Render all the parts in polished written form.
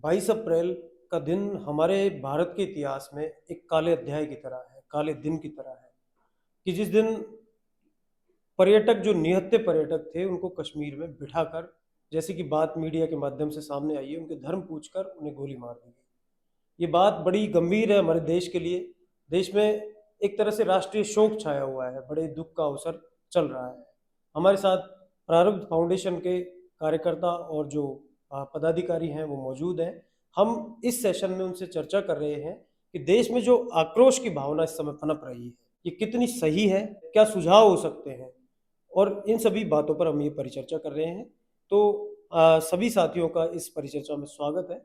22 अप्रैल का दिन हमारे भारत के इतिहास में एक काले अध्याय की तरह है, काले दिन की तरह है कि जिस दिन पर्यटक जो निहत्थे पर्यटक थे उनको कश्मीर में बिठाकर, जैसे कि बात मीडिया के माध्यम से सामने आई है, उनके धर्म पूछकर उन्हें गोली मार दी गई। ये बात बड़ी गंभीर है हमारे देश के लिए। देश में एक तरह से राष्ट्रीय शोक छाया हुआ है, बड़े दुख का अवसर चल रहा है। हमारे साथ प्रारब्ध फाउंडेशन के कार्यकर्ता और जो पदाधिकारी हैं वो मौजूद हैं। हम इस सेशन में उनसे चर्चा कर रहे हैं कि देश में जो आक्रोश की भावना इस समय पनप रही है ये कितनी सही है, क्या सुझाव हो सकते हैं, और इन सभी बातों पर हम ये परिचर्चा कर रहे हैं। तो सभी साथियों का इस परिचर्चा में स्वागत है।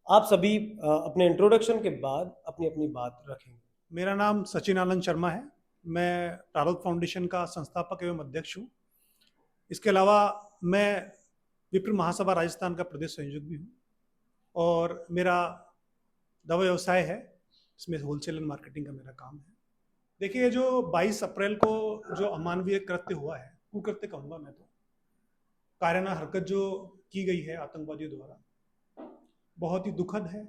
आप सभी अपने इंट्रोडक्शन के बाद अपनी अपनी बात रखेंगे। मेरा नाम सचिन आनंद शर्मा है। मैं प्रारब्ध फाउंडेशन का संस्थापक एवं अध्यक्ष हूँ। इसके अलावा मैं विप्र महासभा राजस्थान का प्रदेश संयोजक भी हूँ और मेरा दवा व्यवसाय है, इसमें होलसेल एंड मार्केटिंग का मेरा काम है। देखिए, जो 22 अप्रैल को जो अमानवीय कृत्य हुआ है, कुकृत्य कहूँगा मैं तो, कायराना हरकत जो की गई है आतंकवादियों द्वारा, बहुत ही दुखद है,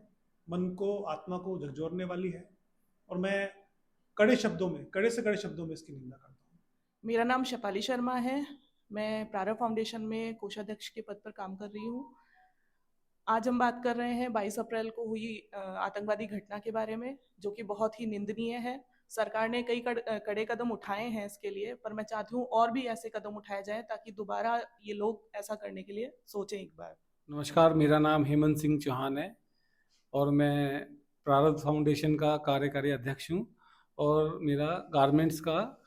मन को आत्मा को झकझोरने वाली है और मैं कड़े से कड़े शब्दों में इसकी निंदा करता हूँ। मेरा नाम शपाली शर्मा है। मैं प्रारब्ध फाउंडेशन में कोषाध्यक्ष के पद पर काम कर रही हूँ। आज हम बात कर रहे हैं 22 अप्रैल को हुई आतंकवादी घटना के बारे में, जो कि बहुत ही निंदनीय है। सरकार ने कई कड़े कदम उठाए हैं इसके लिए, पर मैं चाहती हूँ और भी ऐसे कदम उठाए जाएं ताकि दोबारा ये लोग ऐसा करने के लिए सोचें एक बार। नमस्कार, मेरा नाम हेमंत सिंह चौहान है और मैं प्रारब्ध फाउंडेशन का कार्यकारी अध्यक्ष हूँ और मेरा गारमेंट्स का,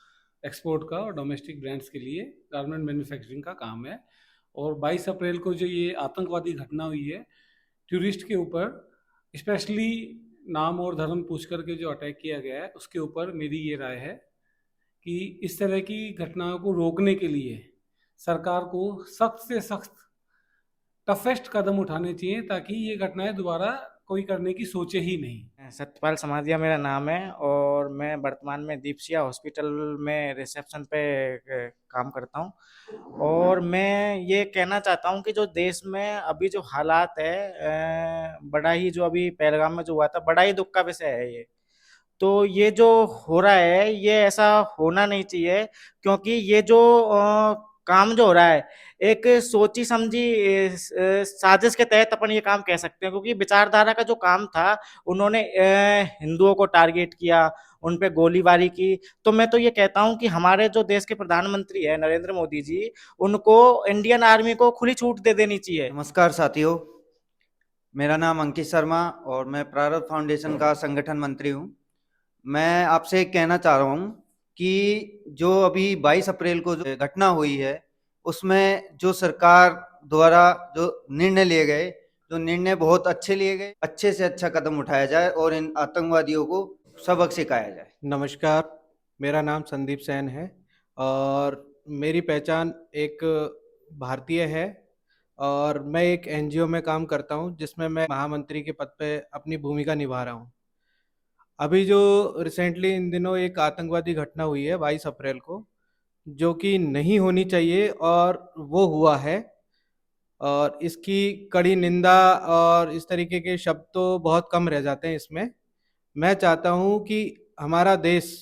एक्सपोर्ट का और डोमेस्टिक ब्रांड्स के लिए गारमेंट मैन्युफैक्चरिंग का काम है। और 22 अप्रैल को जो ये आतंकवादी घटना हुई है टूरिस्ट के ऊपर, स्पेशली नाम और धर्म पूछ करके जो अटैक किया गया है, उसके ऊपर मेरी ये राय है कि इस तरह की घटनाओं को रोकने के लिए सरकार को सख्त से सख्त टफेस्ट कदम उठाने चाहिए ताकि ये घटनाएं दोबारा कोई करने की सोचे ही नहीं। सत्यपाल समाधिया मेरा नाम है और मैं वर्तमान में दीपसिया हॉस्पिटल में रिसेप्शन पे काम करता हूं। और मैं ये कहना चाहता हूं कि जो देश में अभी जो हालात है, बड़ा ही, जो अभी पहलगाम में जो हुआ था, बड़ा ही दुख का विषय है ये। तो ये जो हो रहा है ये ऐसा होना नहीं चाहिए, क्योंकि ये जो काम जो हो रहा है एक सोची समझी साजिश के तहत अपन ये काम कह सकते हैं, क्योंकि विचारधारा का जो काम था, उन्होंने हिंदुओं को टारगेट किया, उन पे गोलीबारी की। तो मैं तो ये कहता हूं कि हमारे जो देश के प्रधानमंत्री है नरेंद्र मोदी जी, उनको इंडियन आर्मी को खुली छूट दे देनी चाहिए। नमस्कार साथियों, मेरा नाम अंकित शर्मा और मैं प्रारब्ध फाउंडेशन का संगठन मंत्री हूं। मैं आपसे कहना चाह रहा हूं कि जो अभी 22 अप्रैल को जो घटना हुई है, उसमें जो सरकार द्वारा जो निर्णय लिए गए, जो निर्णय बहुत अच्छे लिए गए, अच्छे से अच्छा कदम उठाया जाए और इन आतंकवादियों को सबक सिखाया जाए। नमस्कार, मेरा नाम संदीप सेन है और मेरी पहचान एक भारतीय है और मैं एक एनजीओ में काम करता हूं, जिसमें मैं महामंत्री के पद पे अपनी भूमिका निभा रहा हूं। अभी जो रिसेंटली इन दिनों एक आतंकवादी घटना हुई है 22 अप्रैल को, जो कि नहीं होनी चाहिए और वो हुआ है, और इसकी कड़ी निंदा और इस तरीके के शब्द तो बहुत कम रह जाते हैं इसमें। मैं चाहता हूं कि हमारा देश,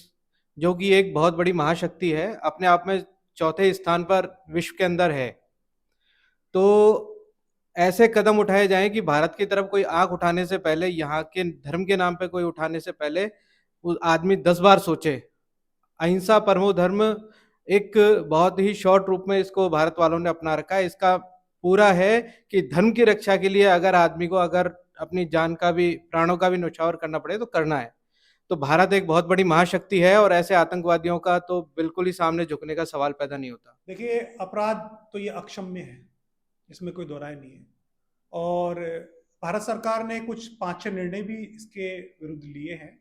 जो कि एक बहुत बड़ी महाशक्ति है, अपने आप में चौथे स्थान पर विश्व के अंदर है, तो ऐसे कदम उठाए जाएं कि भारत की तरफ कोई आंख उठाने से पहले, यहाँ के धर्म के नाम पे कोई उठाने से पहले, वो आदमी 10 बार सोचे। अहिंसा परमो धर्म एक बहुत ही शॉर्ट रूप में इसको भारत वालों ने अपना रखा है। इसका पूरा है कि धर्म की रक्षा के लिए अगर आदमी को अगर अपनी जान का भी, प्राणों का भी न्यौछावर करना पड़े तो करना है। तो भारत एक बहुत बड़ी महाशक्ति है और ऐसे आतंकवादियों का तो बिल्कुल ही सामने झुकने का सवाल पैदा नहीं होता। देखिए, अपराध तो ये अक्षम्य है, इसमें कोई दो राय नहीं है। और भारत सरकार ने कुछ 5-6 निर्णय भी इसके विरुद्ध लिए हैं,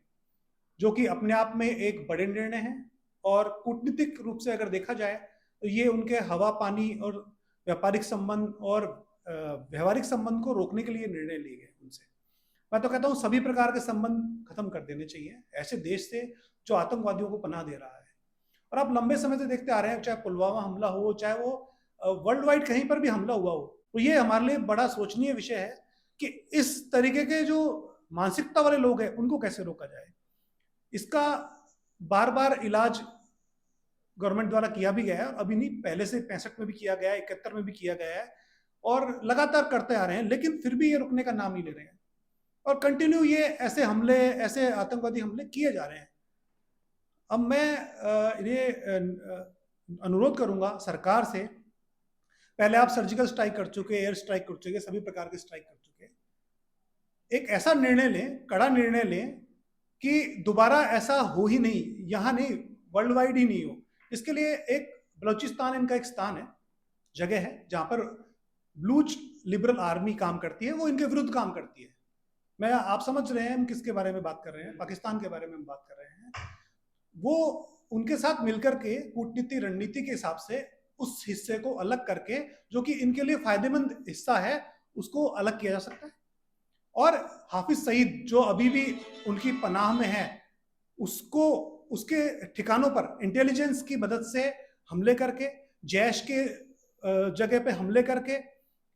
जो कि अपने आप में एक बड़े निर्णय हैं। और कूटनीतिक रूप से अगर देखा जाए तो ये उनके हवा पानी और व्यापारिक संबंध और व्यवहारिक संबंध को रोकने के लिए निर्णय लिए गए उनसे। मैं तो कहता हूँ सभी प्रकार के संबंध खत्म कर देने चाहिए ऐसे देश से जो आतंकवादियों को पनाह दे रहा है। और आप लंबे समय से देखते आ रहे हैं, चाहे पुलवामा हमला हो, चाहे वो वर्ल्ड वाइड कहीं पर भी हमला हुआ हो, तो ये हमारे लिए बड़ा सोचनीय विषय है कि इस तरीके के जो मानसिकता वाले लोग हैं उनको कैसे रोका जाए। इसका बार बार इलाज गवर्नमेंट द्वारा किया भी गया है, और अभी नहीं, पहले से 65 में भी किया गया है, 71 में भी किया गया है, और लगातार करते आ रहे हैं, लेकिन फिर भी ये रुकने का नाम नहीं ले रहे हैं, और कंटिन्यू ये ऐसे हमले, ऐसे आतंकवादी हमले किए जा रहे हैं। अब मैं ये अनुरोध करूंगा सरकार से, पहले आप सर्जिकल स्ट्राइक कर चुके, एयर स्ट्राइक कर चुके, सभी प्रकार के स्ट्राइक कर चुके, एक ऐसा निर्णय लें, कड़ा निर्णय लें कि दोबारा ऐसा हो ही नहीं, यहाँ नहीं, वर्ल्ड वाइड ही नहीं हो। इसके लिए एक बलूचिस्तान इनका एक स्थान है, जगह है, जहां पर बलूच लिबरल आर्मी काम करती है, वो इनके विरुद्ध काम करती है। मैं, आप समझ रहे हैं हम किसके बारे में बात कर रहे हैं, पाकिस्तान के बारे में हम बात कर रहे हैं। वो उनके साथ मिलकर के कूटनीति रणनीति के हिसाब से उस हिस्से को अलग करके, जो कि इनके लिए फायदेमंद हिस्सा है, उसको अलग किया जा सकता है। और हाफिज सईद जो अभी भी उनकी पनाह में है, उसको उसके ठिकानों पर इंटेलिजेंस की मदद से हमले करके, जैश के जगह पे हमले करके,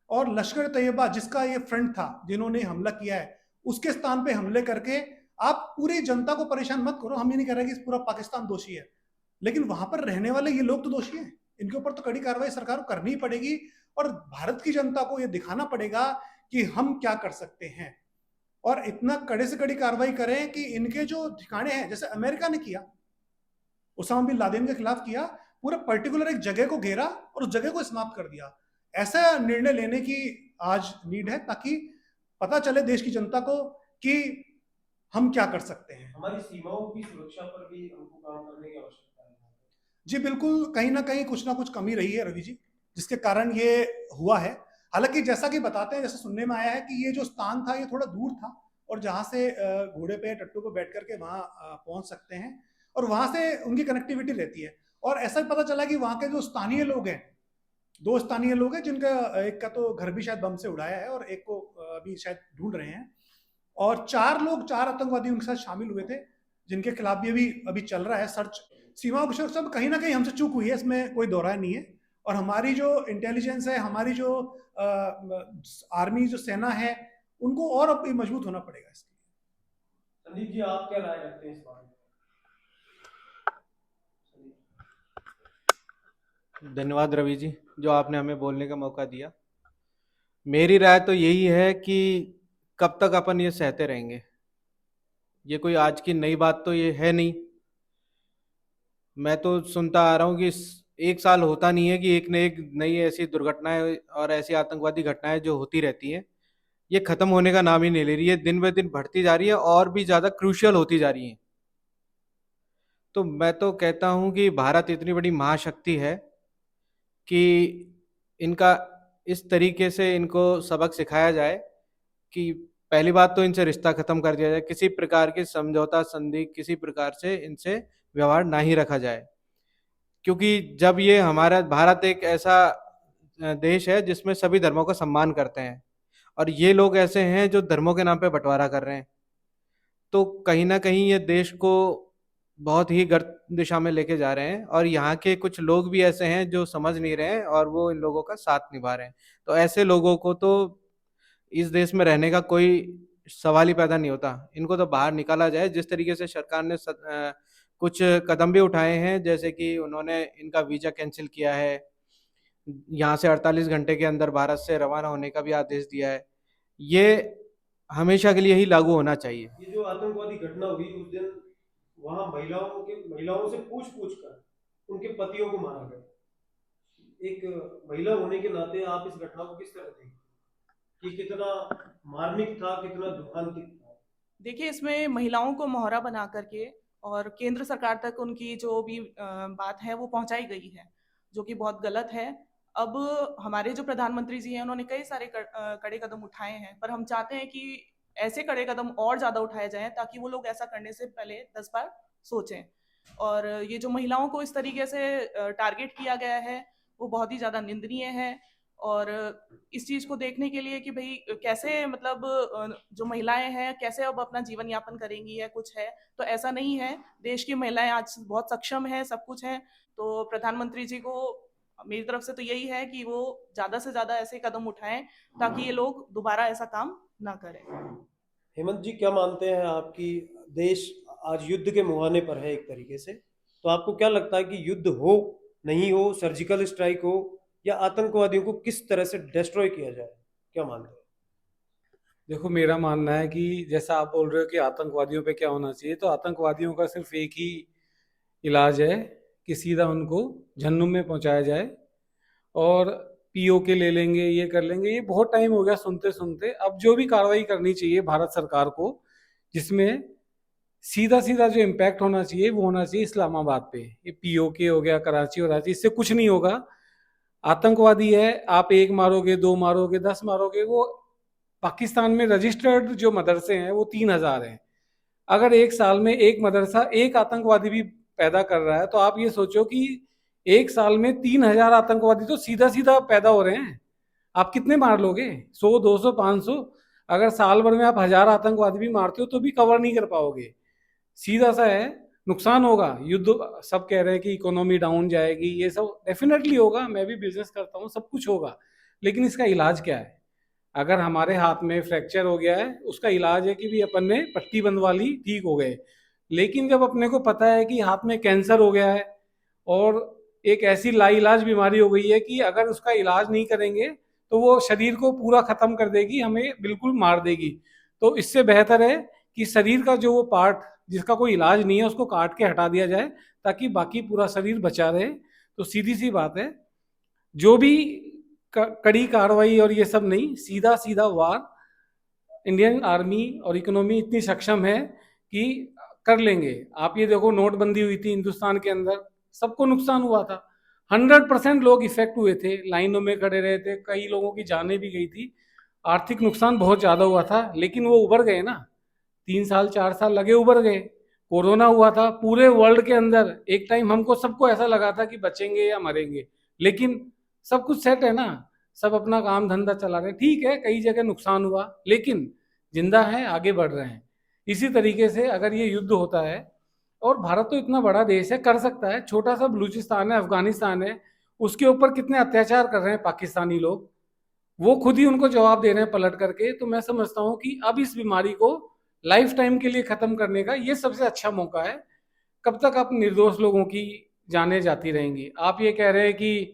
और लश्कर तैयबा जिसका ये फ्रंट था जिन्होंने हमला किया है, उसके स्थान पे हमले करके आप पूरी जनता को परेशान मत करो। हम ये नहीं कह रहे कि पूरा पाकिस्तान दोषी है, लेकिन वहां पर रहने वाले ये लोग तो दोषी हैं, इनके ऊपर तो कड़ी कार्रवाई सरकार को करनी ही पड़ेगी, और भारत की जनता को ये दिखाना पड़ेगा कि हम क्या कर सकते हैं, और इतना कड़े से कड़ी कार्रवाई करें कि इनके जो ठिकाने हैं, जैसे अमेरिका ने किया, उसामा बिन लादेन के खिलाफ किया, पूरा पर्टिकुलर एक जगह को घेरा और उस जगह को समाप्त कर दिया। ऐसा निर्णय लेने की आज नीड है, ताकि पता चले देश की जनता को कि हम क्या कर सकते हैं। हमारी सीमाओं की सुरक्षा पर भी हमको काम करने की आवश्यकता है। जी बिल्कुल, कहीं ना कुछ कमी रही है रवि जी, जिसके कारण ये हुआ है। हालांकि जैसा कि बताते हैं, जैसे सुनने में आया है कि ये जो स्थान था ये थोड़ा दूर था, और जहाँ से घोड़े पे, टट्टू पे बैठ करके वहाँ पहुँच सकते हैं, और वहाँ से उनकी कनेक्टिविटी रहती है। और ऐसा भी पता चला कि वहाँ के जो स्थानीय लोग हैं, 2 स्थानीय लोग हैं, जिनका एक का तो घर भी शायद बम से उड़ाया है, और एक को अभी शायद ढूंढ रहे हैं, और 4 आतंकवादी उनके साथ शामिल हुए थे, जिनके खिलाफ भी अभी चल रहा है सर्च। सीमाओं की सुरक्षा में कहीं ना कहीं हमसे चूक हुई है, इसमें कोई दो राय नहीं है, और हमारी जो इंटेलिजेंस है, हमारी जो आर्मी, जो सेना है, उनको और अब मजबूत होना पड़ेगा इसके लिए। संदीप जी, आप क्या राय रखते हैं इस बारे में? धन्यवाद रवि जी, जो आपने हमें बोलने का मौका दिया। मेरी राय तो यही है कि कब तक अपन ये सहते रहेंगे। ये कोई आज की नई बात तो ये है नहीं, मैं तो सुनता आ रहा हूँ कि 1 साल होता नहीं है कि एक न एक नई ऐसी दुर्घटनाएं और ऐसी आतंकवादी घटनाएं जो होती रहती हैं, ये खत्म होने का नाम ही नहीं ले रही है, दिन ब दिन बढ़ती जा रही है और भी ज़्यादा क्रूशियल होती जा रही है। तो मैं तो कहता हूँ कि भारत इतनी बड़ी महाशक्ति है कि इनका इस तरीके से इनको सबक सिखाया जाए कि पहली बात तो इनसे रिश्ता खत्म कर दिया जाए, किसी प्रकार के समझौता संधि, किसी प्रकार से इनसे व्यवहार ना ही रखा जाए, क्योंकि जब ये हमारा भारत एक ऐसा देश है जिसमें सभी धर्मों का सम्मान करते हैं, और ये लोग ऐसे हैं जो धर्मों के नाम पे बंटवारा कर रहे हैं, तो कहीं ना कहीं ये देश को बहुत ही गलत दिशा में लेके जा रहे हैं, और यहाँ के कुछ लोग भी ऐसे हैं जो समझ नहीं रहे हैं और वो इन लोगों का साथ निभा रहे हैं। तो ऐसे लोगों को तो इस देश में रहने का कोई सवाल ही पैदा नहीं होता, इनको तो बाहर निकाला जाए। जिस तरीके से सरकार ने कुछ कदम भी उठाए हैं, जैसे कि उन्होंने इनका वीज़ा कैंसिल किया है, यहाँ से 48 घंटे के अंदर भारत से रवाना होने का भी आदेश दिया है, ये हमेशा के लिए ही लागू होना चाहिए। ये जो आतंकवादी घटना हुई उस दिन, वहां महिलाओं से पूछ कर उनके पतियों को मारा गया। एक महिला होने के नाते आप इस घटना को किस तरह देखते हैं कि कितना मार्मिक था, कितना दुखांतिक था? देखिए, इसमें महिलाओं को मोहरा बना करके और केंद्र सरकार तक उनकी जो भी बात है वो पहुंचाई गई है, जो कि बहुत गलत है। अब हमारे जो प्रधानमंत्री जी हैं, उन्होंने कई सारे कड़े कदम उठाए हैं, पर हम चाहते हैं कि ऐसे कड़े कदम और ज़्यादा उठाए जाएं, ताकि वो लोग ऐसा करने से पहले 10 बार सोचें। और ये जो महिलाओं को इस तरीके से टारगेट किया गया है, वो बहुत ही ज़्यादा निंदनीय है। और इस चीज़ को देखने के लिए कि भाई कैसे, मतलब जो महिलाएं हैं कैसे अब अपना जीवन यापन करेंगी या कुछ है, तो ऐसा नहीं है। देश की महिलाएं आज बहुत सक्षम है, सब कुछ है। तो प्रधानमंत्री जी को मेरी तरफ से तो यही है कि वो ज़्यादा से ज़्यादा ऐसे कदम उठाएं, ताकि ये लोग दोबारा ऐसा काम ना करें। हेमंत जी, क्या मानते हैं आप कि देश आज युद्ध के मुहाने पर है एक तरीके से, तो आपको क्या लगता है कि युद्ध हो, नहीं हो, सर्जिकल स्ट्राइक हो, या आतंकवादियों को किस तरह से डिस्ट्रॉय किया जाए, क्या मानते हैं? देखो, मेरा मानना है कि जैसा आप बोल रहे हो कि आतंकवादियों पे क्या होना चाहिए, तो आतंकवादियों का सिर्फ एक ही इलाज है कि सीधा उनको जहन्नुम में पहुंचाया जाए। और पीओके ले लेंगे, ये कर लेंगे, ये बहुत टाइम हो गया सुनते सुनते। अब जो भी कार्रवाई करनी चाहिए भारत सरकार को, जिसमें सीधा सीधा जो इम्पैक्ट होना चाहिए वो होना चाहिए इस्लामाबाद पे। ये पीओके हो गया, कराची और रांची, इससे कुछ नहीं होगा। आतंकवादी है, आप एक मारोगे, दो मारोगे, 10 मारोगे, वो पाकिस्तान में रजिस्टर्ड जो मदरसे हैं वो 3,000 हैं। अगर एक साल में एक मदरसा एक आतंकवादी भी पैदा कर रहा है, तो आप ये सोचो कि एक साल में 3,000 आतंकवादी तो सीधा सीधा पैदा हो रहे हैं। आप कितने मार लोगे? 100, 200, 500? अगर साल भर में आप 1,000 आतंकवादी भी मारते हो तो भी कवर नहीं कर पाओगे। सीधा सा है, नुकसान होगा। युद्ध, सब कह रहे हैं कि इकोनॉमी डाउन जाएगी, ये सब डेफिनेटली होगा। मैं भी बिजनेस करता हूँ, सब कुछ होगा। लेकिन इसका इलाज क्या है? अगर हमारे हाथ में फ्रैक्चर हो गया है, उसका इलाज है कि भी अपन ने पट्टी बंधवा ली, ठीक हो गए। लेकिन जब अपने को पता है कि हाथ में कैंसर हो गया है और एक ऐसी लाइलाज बीमारी हो गई है कि अगर उसका इलाज नहीं करेंगे तो वो शरीर को पूरा खत्म कर देगी, हमें बिल्कुल मार देगी। तो इससे बेहतर है कि शरीर का जो वो पार्ट जिसका कोई इलाज नहीं है उसको काट के हटा दिया जाए, ताकि बाकी पूरा शरीर बचा रहे। तो सीधी सी बात है, जो भी कड़ी कार्रवाई और ये सब नहीं, सीधा सीधा वार। इंडियन आर्मी और इकोनॉमी इतनी सक्षम है कि कर लेंगे। आप ये देखो, नोटबंदी हुई थी हिंदुस्तान के अंदर, सबको नुकसान हुआ था। 100% लोग इफेक्ट हुए थे, लाइनों में खड़े रहे थे, कई लोगों की जानें भी गई थी, आर्थिक नुकसान बहुत ज्यादा हुआ था। लेकिन वो उबर गए ना, 3 साल 4 साल लगे, उबर गए। कोरोना हुआ था पूरे वर्ल्ड के अंदर, एक टाइम हमको सबको ऐसा लगा था कि बचेंगे या मरेंगे, लेकिन सब कुछ सेट है ना, सब अपना काम धंधा चला रहे हैं। ठीक है, कई जगह नुकसान हुआ, लेकिन जिंदा है, आगे बढ़ रहे हैं। इसी तरीके से अगर ये युद्ध होता है, और भारत तो इतना बड़ा देश है, कर सकता है। छोटा सा बलूचिस्तान है, अफगानिस्तान है, उसके ऊपर कितने अत्याचार कर रहे हैं पाकिस्तानी लोग, वो खुद ही उनको जवाब दे रहे हैं पलट करके। तो मैं समझता हूँ कि अब इस बीमारी को लाइफ टाइम के लिए खत्म करने का ये सबसे अच्छा मौका है। कब तक आप निर्दोष लोगों की जानें जाती रहेंगी? आप ये कह रहे हैं कि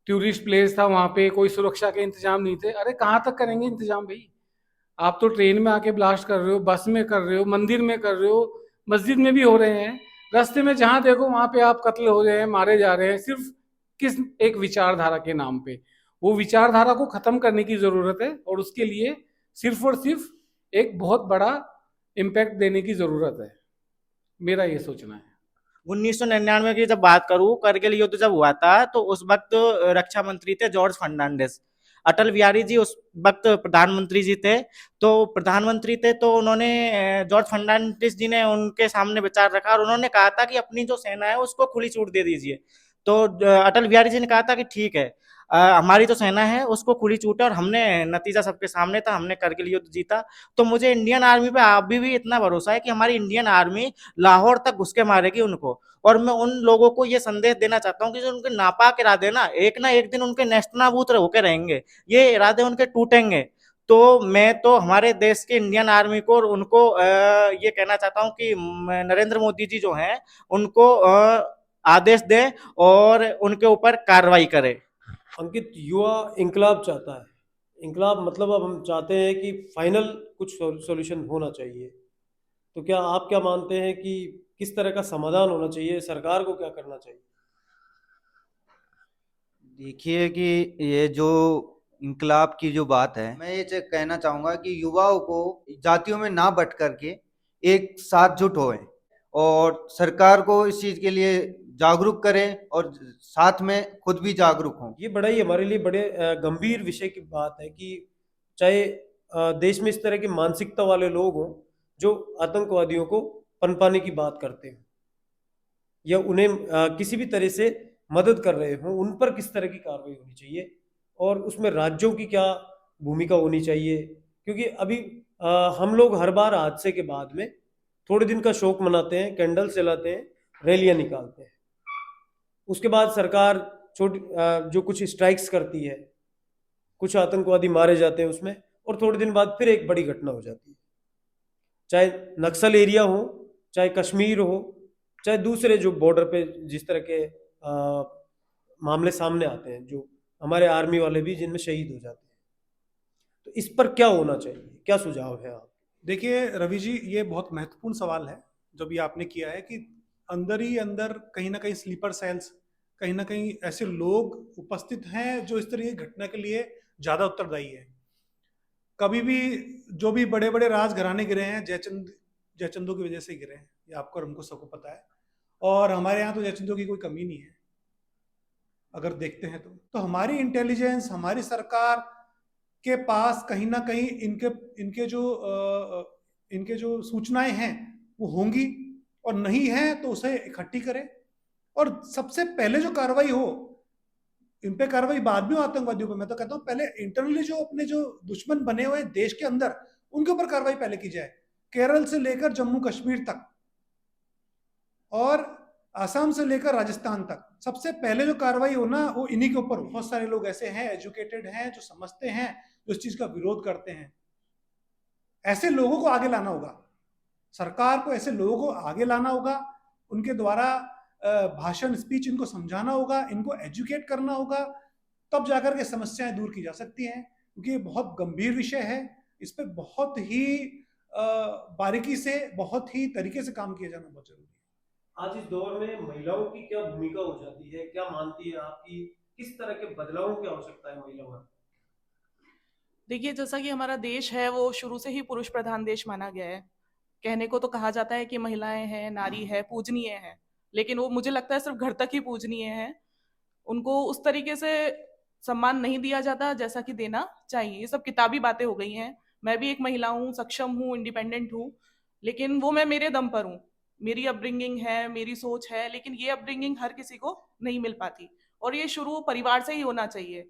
टूरिस्ट प्लेस था, वहां पे कोई सुरक्षा के इंतजाम नहीं थे। अरे कहाँ तक करेंगे इंतजाम भाई? आप तो ट्रेन में आके ब्लास्ट कर रहे हो, बस में कर रहे हो, मंदिर में कर रहे हो, मस्जिद में भी हो रहे हैं। रास्ते में जहां देखो वहां पे आप कत्ल हो रहे हैं, मारे जा रहे हैं, सिर्फ किस एक विचारधारा के नाम पे। वो विचारधारा को खत्म करने की जरूरत है, और उसके लिए सिर्फ और सिर्फ एक बहुत बड़ा इम्पैक्ट देने की जरूरत है। मेरा ये सोचना है। 1999 की जब बात करूं, करगिल युद्ध जब हुआ था तो उस वक्त रक्षा मंत्री थे जॉर्ज फर्नांडिस। अटल बिहारी जी उस वक्त प्रधानमंत्री जी थे। तो प्रधानमंत्री थे तो उन्होंने जॉर्ज फर्नांडिस जी ने उनके सामने विचार रखा और उन्होंने कहा था कि अपनी जो सेना है उसको खुली छूट दे दीजिए। तो अटल बिहारी जी ने कहा था कि ठीक है, हमारी जो सेना है उसको खुली छूट है, और हमने नतीजा सबके सामने था, हमने करगिल युद्ध जीता। तो मुझे इंडियन आर्मी पे अभी भी इतना भरोसा है कि हमारी इंडियन आर्मी लाहौर तक घुस के मारेगी उनको। और मैं उन लोगों को ये संदेश देना चाहता हूँ कि जो उनके नापाक इरादे ना एक दिन उनके नेस्तनाबूत होके रहेंगे, ये इरादे उनके टूटेंगे। तो मैं तो हमारे देश के इंडियन आर्मी को और उनको ये कहना चाहता हूँ कि नरेंद्र मोदी जी जो हैं उनको आदेश दें और उनके ऊपर कार्रवाई करें। अंकित, युवा इंकलाब चाहता है। इंकलाब मतलब अब हम चाहते हैं कि फाइनल कुछ सॉल्यूशन होना चाहिए। तो क्या आप क्या मानते हैं कि किस तरह का समाधान होना चाहिए, सरकार को क्या करना चाहिए? देखिए कि ये जो इंकलाब की जो बात है, मैं ये कहना चाहूंगा कि युवाओं को जातियों में ना बट करके एक साथ जुट होए और सरकार को इस चीज के लिए जागरूक करें और साथ में खुद भी जागरूक हों। ये बड़ा ही हमारे लिए बड़े गंभीर विषय की बात है कि चाहे देश में इस तरह की मानसिकता वाले लोग हों जो आतंकवादियों को पनपाने की बात करते हैं, या उन्हें किसी भी तरह से मदद कर रहे हों, उन पर किस तरह की कार्रवाई होनी चाहिए, और उसमें राज्यों की क्या भूमिका होनी चाहिए। क्योंकि अभी हम लोग हर बार हादसे के बाद में थोड़े दिन का शोक मनाते हैं, कैंडल जलाते हैं, रैलियां निकालते हैं, उसके बाद सरकार छोटी जो कुछ स्ट्राइक्स करती है, कुछ आतंकवादी मारे जाते हैं उसमें, और थोड़े दिन बाद फिर एक बड़ी घटना हो जाती है, चाहे नक्सल एरिया हो, चाहे कश्मीर हो, चाहे दूसरे जो बॉर्डर पे जिस तरह के मामले सामने आते हैं, जो हमारे आर्मी वाले भी जिनमें शहीद हो जाते हैं। तो इस पर क्या होना चाहिए, क्या सुझाव है आप? देखिए रवि जी, ये बहुत महत्वपूर्ण सवाल है जो भी आपने किया है कि अंदर ही अंदर कहीं ना कहीं स्लीपर सेल्स, कहीं ना कहीं ऐसे लोग उपस्थित हैं जो इस तरह की घटना के लिए ज़्यादा उत्तरदायी है। कभी भी जो भी बड़े बड़े राजघराने गिरे हैं, जयचंदों की वजह से गिरे हैं, ये आपको और हमको सबको पता है। और हमारे यहाँ तो जयचंदों की कोई कमी नहीं है अगर देखते हैं तो हमारी इंटेलिजेंस, हमारी सरकार के पास कहीं ना कहीं इनके इनके जो सूचनाएं हैं वो होंगी, और नहीं है तो उसे इकट्ठी करें, और सबसे पहले जो कार्रवाई हो, इन पे कार्रवाई बाद में हो आतंकवादियों पे। मैं तो कहता हूँ पहले इंटरनली जो अपने जो दुश्मन बने हुए देश के अंदर, उनके ऊपर कार्रवाई पहले की जाए, केरल से लेकर जम्मू कश्मीर तक और आसाम से लेकर राजस्थान तक। सबसे पहले जो कार्रवाई हो ना, वो इन्हीं के ऊपर हो। बहुत सारे लोग ऐसे हैं, एजुकेटेड हैं, जो समझते हैं, जो इस चीज का विरोध करते हैं। ऐसे लोगों को आगे लाना होगा, सरकार को ऐसे लोगों को आगे लाना होगा, उनके द्वारा भाषण, स्पीच इनको समझाना होगा, इनको एजुकेट करना होगा, तब जाकर के समस्याएं दूर की जा सकती हैं। क्योंकि ये बहुत गंभीर विषय है, इस पर बहुत ही बारीकी से, बहुत ही तरीके से काम किया जाना बहुत जरूरी है। आज इस दौर में महिलाओं की क्या भूमिका हो जाती है, क्या मानती है आपकी, किस तरह के बदलावों की आवश्यकता है महिलाओं में? देखिए, जैसा कि हमारा देश है वो शुरू से ही पुरुष प्रधान देश माना गया है। कहने को तो कहा जाता है कि महिलाएं हैं, नारी है, पूजनीय है, लेकिन वो मुझे लगता है सिर्फ घर तक ही पूजनीय है। उनको उस तरीके से सम्मान नहीं दिया जाता जैसा कि देना चाहिए। ये सब किताबी बातें हो गई हैं। मैं भी एक महिला हूँ, सक्षम हूँ, इंडिपेंडेंट हूँ, लेकिन वो मैं मेरे दम पर हूँ। मेरी अपब्रिंगिंग है, मेरी सोच है, लेकिन ये अपब्रिंगिंग हर किसी को नहीं मिल पाती, और ये शुरू परिवार से ही होना चाहिए।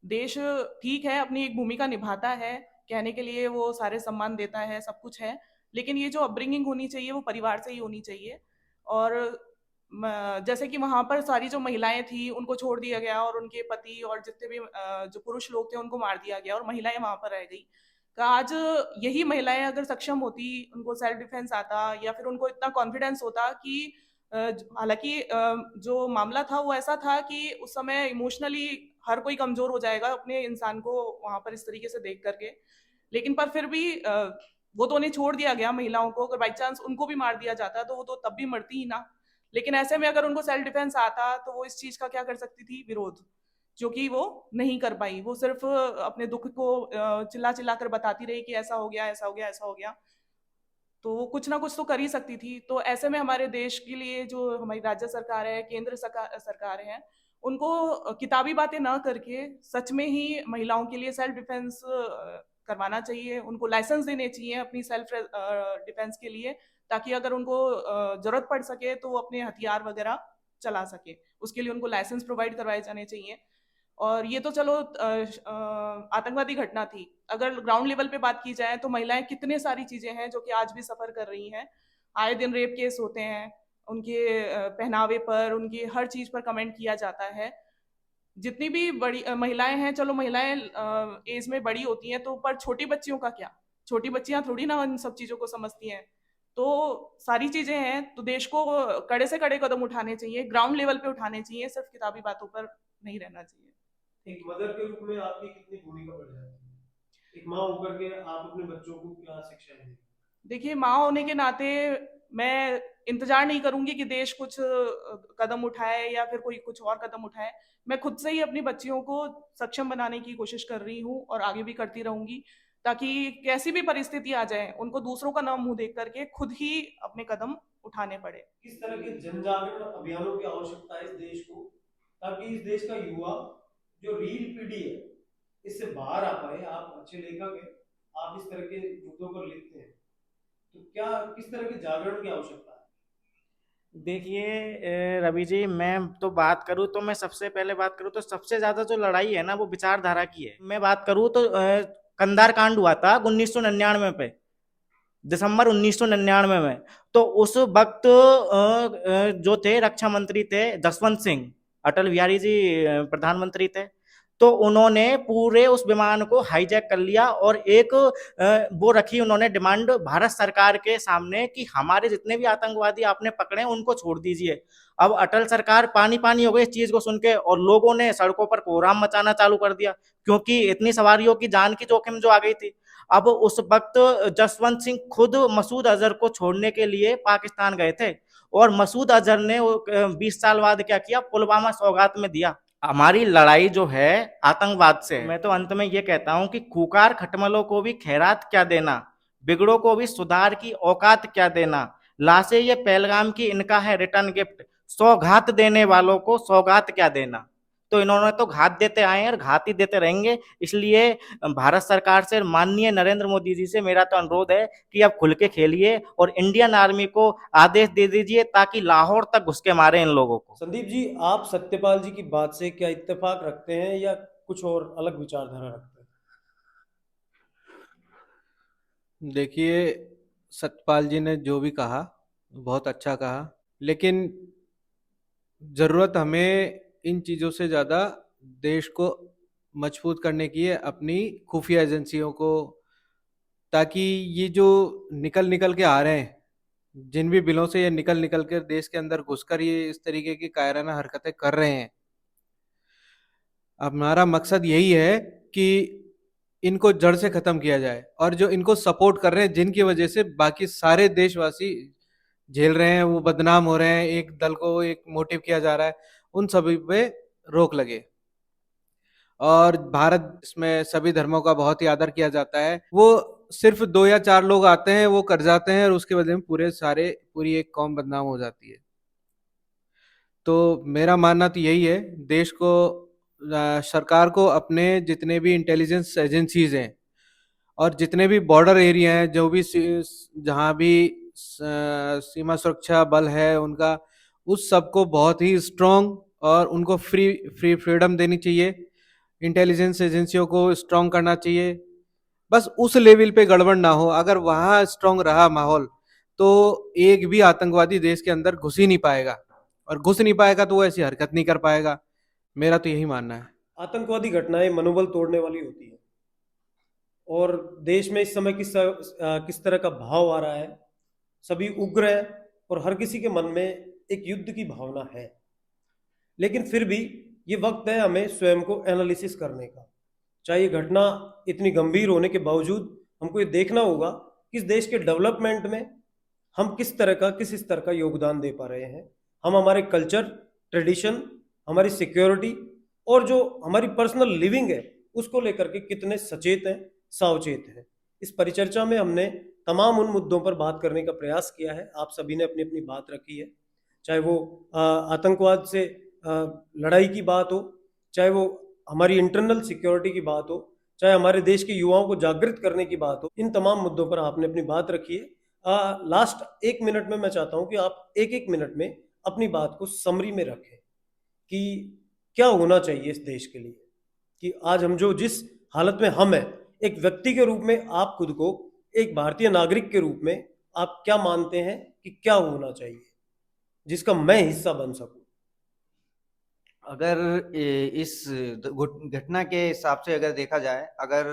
देश ठीक है, अपनी एक भूमिका निभाता है, कहने के लिए वो सारे सम्मान देता है, सब कुछ है, लेकिन ये जो अपब्रिंगिंग होनी चाहिए वो परिवार से ही होनी चाहिए। और जैसे कि वहां पर सारी जो महिलाएं थी उनको छोड़ दिया गया, और उनके पति और जितने भी जो पुरुष लोग थे उनको मार दिया गया, और महिलाएं वहां पर रह गई। आज यही महिलाएं अगर सक्षम होती, उनको सेल्फ डिफेंस आता, या फिर उनको इतना कॉन्फिडेंस होता कि हालांकि जो मामला था वो ऐसा था कि उस समय इमोशनली हर कोई कमजोर हो जाएगा अपने इंसान को वहां पर इस तरीके से देख करके, लेकिन पर फिर भी वो तो उन्हें छोड़ दिया गया महिलाओं को। अगर बाई चांस उनको भी मार दिया जाता तो वो तो तब भी मरती ही ना। लेकिन ऐसे में अगर उनको सेल्फ डिफेंस आता तो वो इस चीज का क्या कर सकती थी, विरोध, जो कि वो नहीं कर पाई। वो सिर्फ अपने दुख को चिल्ला चिल्ला कर बताती रही कि ऐसा हो गया, ऐसा हो गया, ऐसा हो गया। तो वो कुछ ना कुछ तो कर ही सकती थी। तो ऐसे में हमारे देश के लिए जो हमारी राज्य सरकार है, केंद्र सरकार है, उनको किताबी बातें ना करके सच में ही महिलाओं के लिए सेल्फ डिफेंस करवाना चाहिए। उनको लाइसेंस देने चाहिए अपनी सेल्फ डिफेंस के लिए, ताकि अगर उनको जरूरत पड़ सके तो वो अपने हथियार वगैरह चला सके। उसके लिए उनको लाइसेंस प्रोवाइड करवाए जाने चाहिए। और ये तो चलो आतंकवादी घटना थी। अगर ग्राउंड लेवल पे बात की जाए तो महिलाएं कितने सारी चीजें हैं जो कि आज भी सफर कर रही हैं। आए दिन रेप केस होते हैं, उनके पहनावे पर, उनकी हर चीज पर कमेंट किया जाता है। जितनी भी बड़ी महिलाएं हैं, चलो महिलाएं एज में बड़ी होती हैं तो, पर छोटी बच्चियों का क्या? छोटी बच्चियां थोड़ी ना इन सब चीजों को समझती हैं। तो सारी चीजें हैं, तो देश को कड़े से कड़े कदम उठाने चाहिए, ग्राउंड लेवल पे उठाने चाहिए, सिर्फ किताबी बातों पर नहीं रहना चाहिए। एक मदर के रूप में आपकी कितनी भूमिका बढ़ जाती है? एक माँ होकर के आप अपने बच्चों को क्या शिक्षा देंगे? देखिए, माँ होने के नाते मैं इंतजार नहीं करूंगी कि देश कुछ कदम उठाए या फिर कोई कुछ और कदम उठाए। मैं खुद से ही अपनी बच्चियों को सक्षम बनाने की कोशिश कर रही हूँ और आगे भी करती रहूंगी, ताकि कैसी भी परिस्थिति आ जाए उनको दूसरों का नाम मुंह देख करके खुद ही अपने कदम उठाने पड़े। किस तरह के जन जागरण अभियानों की आवश्यकता है इस देश को, ताकि इस देश का युवा, जो रील पीढ़ी है, इससे बाहर आ पाए? आप अच्छे लेखक हैं, आप इस तरह के मुद्दों पर लिखते हैं, तो क्या किस तरह के जागरण की आवश्यकता है? देखिए रवि जी, मैं तो बात करूँ तो, मैं सबसे पहले बात करूँ तो सबसे ज्यादा जो लड़ाई है ना वो विचारधारा की है। मैं बात करूँ तो कंधार कांड हुआ था 1999 पे, दिसंबर 1999 में। तो उस वक्त जो थे रक्षा मंत्री थे जसवंत सिंह, अटल बिहारी जी प्रधानमंत्री थे। तो उन्होंने पूरे उस विमान को हाईजैक कर लिया और एक वो रखी उन्होंने डिमांड भारत सरकार के सामने कि हमारे जितने भी आतंकवादी आपने पकड़े हैं उनको छोड़ दीजिए। अब अटल सरकार पानी पानी हो गई इस चीज को सुन के और लोगों ने सड़कों पर कोहराम मचाना चालू कर दिया क्योंकि इतनी सवारियों की जान की जोखिम जो आ गई थी। अब उस वक्त जसवंत सिंह खुद मसूद अजहर को छोड़ने के लिए पाकिस्तान गए थे और मसूद अजहर ने 20 साल बाद क्या किया, पुलवामा सौगात में दिया। हमारी लड़ाई जो है आतंकवाद से, मैं तो अंत में ये कहता हूं कि खूंखार खटमलों को भी खैरात क्या देना, बिगड़ों को भी सुधार की औकात क्या देना, लाशें ये पहलगाम की इनका है रिटर्न गिफ्ट, सौगात देने वालों को सौगात क्या देना। तो इन्होंने तो घात देते आए हैं और घात ही देते रहेंगे। इसलिए भारत सरकार से, माननीय नरेंद्र मोदी जी से मेरा तो अनुरोध है कि अब खुल के खेलिए और इंडियन आर्मी को आदेश दे दीजिए ताकि लाहौर तक घुस के मारे इन लोगों को। संदीप जी, आप सत्यपाल जी की बात से क्या इत्तेफाक रखते हैं या कुछ और अलग विचारधारा रखते हैं? देखिए, सतपाल जी ने जो भी कहा बहुत अच्छा कहा, लेकिन ज़रूरत हमें इन चीज़ों से ज़्यादा देश को मजबूत करने की है, अपनी खुफिया एजेंसियों को, ताकि ये जो निकल निकल के आ रहे हैं, जिन भी बिलों से ये निकल निकल कर देश के अंदर घुसकर ये इस तरीके की कायराना हरकतें कर रहे हैं, हमारा मकसद यही है कि इनको जड़ से खत्म किया जाए और जो इनको सपोर्ट कर रहे हैं, जिनकी वजह से बाकी सारे देशवासी झेल रहे हैं, वो बदनाम हो रहे हैं, एक दल को एक मोटिव किया जा रहा है, उन सभी पे रोक लगे। और भारत इसमें सभी धर्मों का बहुत ही आदर किया जाता है। वो सिर्फ 2 या 4 लोग आते हैं, वो कर जाते हैं और उसके बदले में पूरी एक कौम बदनाम हो जाती है। तो मेरा मानना तो यही है, देश को सरकार को अपने जितने भी इंटेलिजेंस एजेंसीज हैं और जितने भी बॉर्डर एरिया हैं, जो भी जहाँ भी सीमा सुरक्षा बल है उनका, उस सबको बहुत ही स्ट्रॉन्ग और उनको फ्रीडम देनी चाहिए। इंटेलिजेंस एजेंसियों को स्ट्रॉन्ग करना चाहिए। बस उस लेवल पे गड़बड़ ना हो। अगर वहाँ स्ट्रॉन्ग रहा माहौल तो एक भी आतंकवादी देश के अंदर घुस ही नहीं पाएगा, और घुस नहीं पाएगा तो वो ऐसी हरकत नहीं कर पाएगा। मेरा तो यही मानना है। आतंकवादी घटनाएं मनोबल तोड़ने वाली होती है और देश में इस समय किस तरह का भाव आ रहा है, सभी उग्र है और हर किसी के मन में एक युद्ध की भावना है। लेकिन फिर भी ये वक्त है हमें स्वयं को एनालिसिस करने का। चाहे ये घटना इतनी गंभीर होने के बावजूद हमको ये देखना होगा कि इस देश के डेवलपमेंट में हम किस स्तर का योगदान दे पा रहे हैं। हम हमारे कल्चर, ट्रेडिशन, हमारी सिक्योरिटी और जो हमारी पर्सनल लिविंग है उसको लेकर के कितने सचेत हैं, सावचेत हैं। इस परिचर्चा में हमने तमाम उन मुद्दों पर बात करने का प्रयास किया है। आप सभी ने अपनी अपनी बात रखी है, चाहे वो आतंकवाद से लड़ाई की बात हो, चाहे वो हमारी इंटरनल सिक्योरिटी की बात हो, चाहे हमारे देश के युवाओं को जागृत करने की बात हो। इन तमाम मुद्दों पर आपने अपनी बात रखी है। लास्ट 1 मिनट में मैं चाहता हूं कि आप एक मिनट में अपनी बात को समरी में रखें कि क्या होना चाहिए इस देश के लिए, कि आज हम जो जिस हालत में हम हैं, एक व्यक्ति के रूप में आप खुद को, एक भारतीय नागरिक के रूप में आप क्या मानते हैं कि क्या होना चाहिए जिसका मैं हिस्सा बन सकूं? अगर इस घटना के हिसाब से अगर देखा जाए, अगर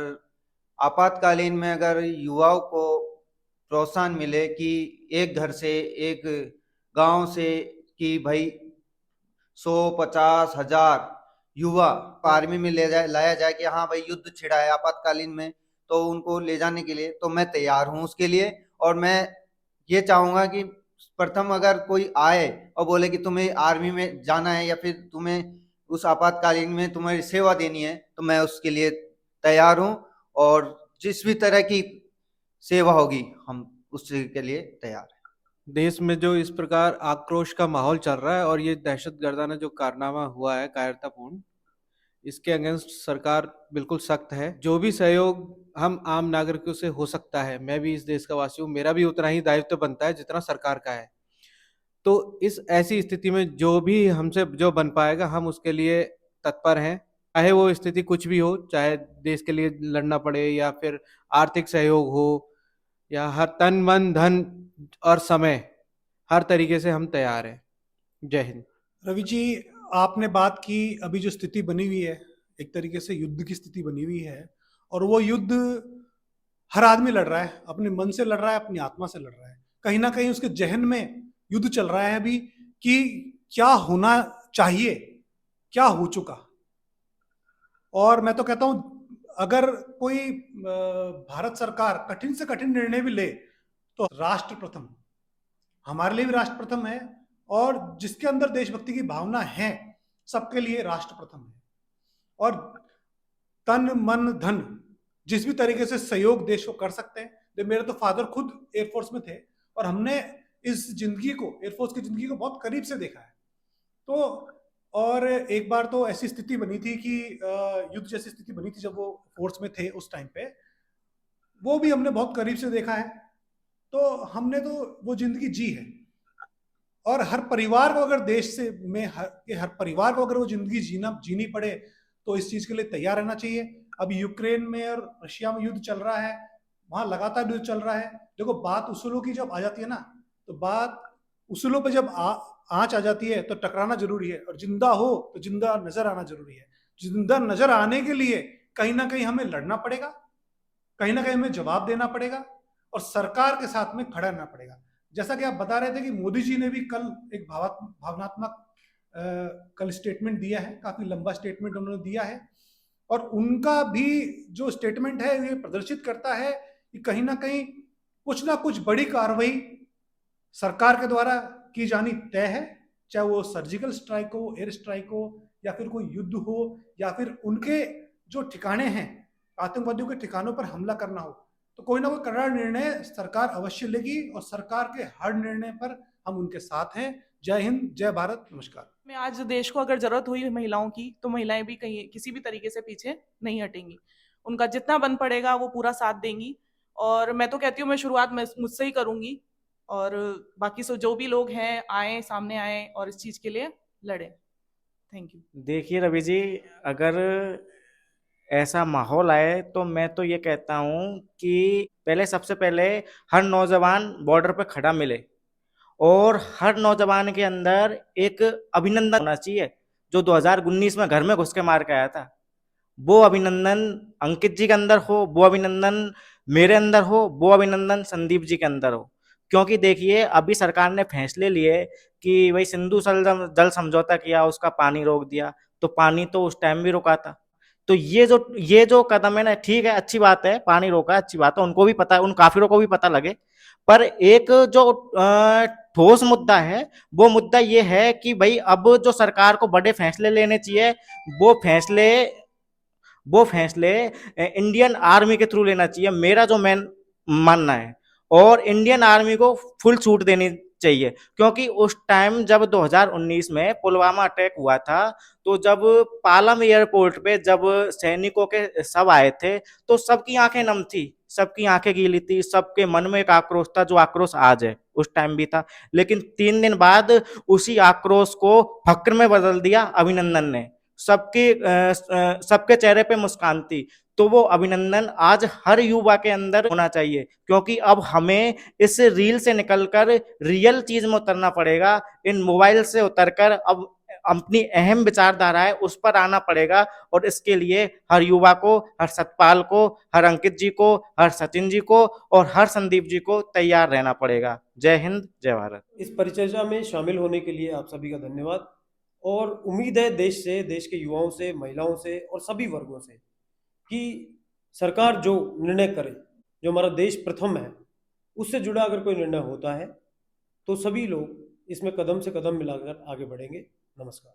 आपातकालीन में अगर युवाओं को प्रोत्साहन मिले कि एक घर से, एक गांव से, कि भाई 100-50,000 युवा आर्मी में लाया जाए कि हाँ भाई युद्ध छिड़ा है आपातकालीन में, तो उनको ले जाने के लिए तो मैं तैयार हूँ उसके लिए। और मैं ये चाहूंगा कि प्रथम अगर कोई आए और बोले कि तुम्हें आर्मी में जाना है या फिर तुम्हें उस आपातकालीन में तुम्हें सेवा देनी है, तो मैं उसके लिए तैयार हूँ और जिस भी तरह की सेवा होगी हम उसके के लिए तैयार हैं। देश में जो इस प्रकार आक्रोश का माहौल चल रहा है और ये दहशतगर्दाना जो कारनामा हुआ है कायरतापूर्ण, इसके अगेंस्ट सरकार बिल्कुल सख्त है। जो भी सहयोग हम आम नागरिकों से हो सकता है, मैं भी इस देश का वासी हूँ, मेरा भी उतना ही दायित्व बनता है जितना सरकार का है। तो इस ऐसी स्थिति में जो भी हमसे जो बन पाएगा हम उसके लिए तत्पर हैं, चाहे वो स्थिति कुछ भी हो, चाहे देश के लिए लड़ना पड़े या फिर आर्थिक सहयोग हो या हर तन मन धन और समय, हर तरीके से हम तैयार हैं। जय हिंद। रवि जी, आपने बात की अभी जो स्थिति बनी हुई है एक तरीके से युद्ध की स्थिति बनी हुई है, और वो युद्ध हर आदमी लड़ रहा है, अपने मन से लड़ रहा है, अपनी आत्मा से लड़ रहा है। कहीं ना कहीं उसके जहन में युद्ध चल रहा है अभी कि क्या होना चाहिए, क्या हो चुका। और मैं तो कहता हूं, अगर कोई भारत सरकार कठिन से कठिन निर्णय भी ले तो राष्ट्र प्रथम, हमारे लिए भी राष्ट्र प्रथम है, और जिसके अंदर देशभक्ति की भावना है सबके लिए राष्ट्र प्रथम है। और तन मन धन जिस भी तरीके से सहयोग देश को कर सकते हैं। मेरे तो फादर खुद एयरफोर्स में थे, और हमने इस जिंदगी को, एयरफोर्स की जिंदगी को बहुत करीब से देखा है। तो और एक बार तो ऐसी स्थिति बनी थी कि युद्ध जैसी स्थिति बनी थी जब वो फोर्स में थे उस टाइम पे, वो भी हमने बहुत करीब से देखा है। तो हमने तो वो जिंदगी जी है, और हर परिवार को अगर देश से में हर परिवार को अगर वो जिंदगी जीनी पड़े तो इस चीज के लिए तैयार रहना चाहिए। अभी यूक्रेन में और रशिया में युद्ध चल रहा है, वहां लगातार युद्ध चल रहा है। देखो, बात उसूलों की जब आ जाती है ना, तो बात उसूलों पे जब आंच आ जाती है तो टकराना जरूरी है, और जिंदा हो तो जिंदा नजर आना जरूरी है। जिंदा नजर आने के लिए कहीं ना कहीं हमें लड़ना पड़ेगा, कहीं ना कहीं हमें जवाब देना पड़ेगा, और सरकार के साथ में खड़ा रहना पड़ेगा। जैसा कि आप बता रहे थे कि मोदी जी ने भी कल एक भावनात्मक कल स्टेटमेंट दिया है, काफी लंबा स्टेटमेंट उन्होंने दिया है, और उनका भी जो स्टेटमेंट है ये प्रदर्शित करता है कि कहीं ना कहीं कुछ ना कुछ बड़ी कार्रवाई सरकार के द्वारा की जानी तय है, चाहे वो सर्जिकल स्ट्राइक हो, एयर स्ट्राइक हो, या फिर कोई युद्ध हो, या फिर उनके जो ठिकाने हैं, आतंकवादियों के ठिकानों पर हमला करना हो। तो कोई ना कोई कड़ा निर्णय सरकार अवश्य लेगी, और सरकार के हर निर्णय पर हम उनके साथ हैं। जय हिंद, जय भारत, नमस्कार। में आज देश को अगर जरूरत हुई महिलाओं की, तो महिलाएं भी कहीं किसी भी तरीके से पीछे नहीं हटेंगी। उनका जितना बन पड़ेगा वो पूरा साथ देंगी, और मैं तो कहती हूँ मैं शुरुआत मुझसे ही करूंगी, और बाकी जो भी लोग हैं आए, सामने आए और इस चीज के लिए लड़े। Thank you. देखिए रवि जी, अगर ऐसा माहौल आए तो मैं तो ये कहता हूँ कि पहले, सबसे पहले हर नौजवान बॉर्डर पे खड़ा मिले, और हर नौजवान के अंदर एक अभिनंदन होना चाहिए। जो 2019 में घर में घुस के मार के आया था, वो अभिनंदन अंकित जी के अंदर हो, वो अभिनंदन मेरे अंदर हो, वो अभिनंदन संदीप जी के अंदर हो। क्योंकि देखिए, अभी सरकार ने फैसले लिए कि भाई सिंधु जल समझौता किया, उसका पानी रोक दिया, तो पानी तो उस टाइम भी रुका था। तो ये जो कदम है ना, ठीक है, अच्छी बात है, पानी रोका, अच्छी बात है, उनको भी पता है, उन काफिरों को भी पता लगे। पर एक जो ठोस मुद्दा है, वो मुद्दा ये है कि भाई अब जो सरकार को बड़े फैसले लेने चाहिए, वो फैसले इंडियन आर्मी के थ्रू लेना चाहिए, मेरा जो मेन मानना है। और इंडियन आर्मी को फुल छूट देनी चाहिए, क्योंकि उस टाइम जब 2019 में पुलवामा अटैक हुआ था, तो जब पालम एयरपोर्ट पे जब सैनिकों के शव आए थे, तो सबकी आंखें नम थी, सबकी आंखें गीली थी, सबके मन में एक आक्रोश था, जो आक्रोश आज है, उस टाइम भी था। लेकिन 3 दिन बाद उसी आक्रोश को फक्र में बदल दिया अभिनंदन ने। सबके चेहरे पे मुस्कान थी। तो वो अभिनंदन आज हर युवा के अंदर होना चाहिए, क्योंकि अब हमें इस रील से निकलकर रियल चीज में उतरना पड़ेगा। इन मोबाइल से उतरकर अब अपनी अहम विचारधारा है उस पर आना पड़ेगा, और इसके लिए हर युवा को, हर सतपाल को, हर अंकित जी को, हर सचिन जी को और हर संदीप जी को तैयार रहना पड़ेगा। जय हिंद, जय भारत। इस परिचर्चा में शामिल होने के लिए आप सभी का धन्यवाद, और उम्मीद है देश से, देश के युवाओं से, महिलाओं से और सभी वर्गों से कि सरकार जो निर्णय करे, जो हमारा देश प्रथम है, उससे जुड़ा अगर कोई निर्णय होता है तो सभी लोग इसमें कदम से कदम मिलाकर आगे बढ़ेंगे। नमस्कार।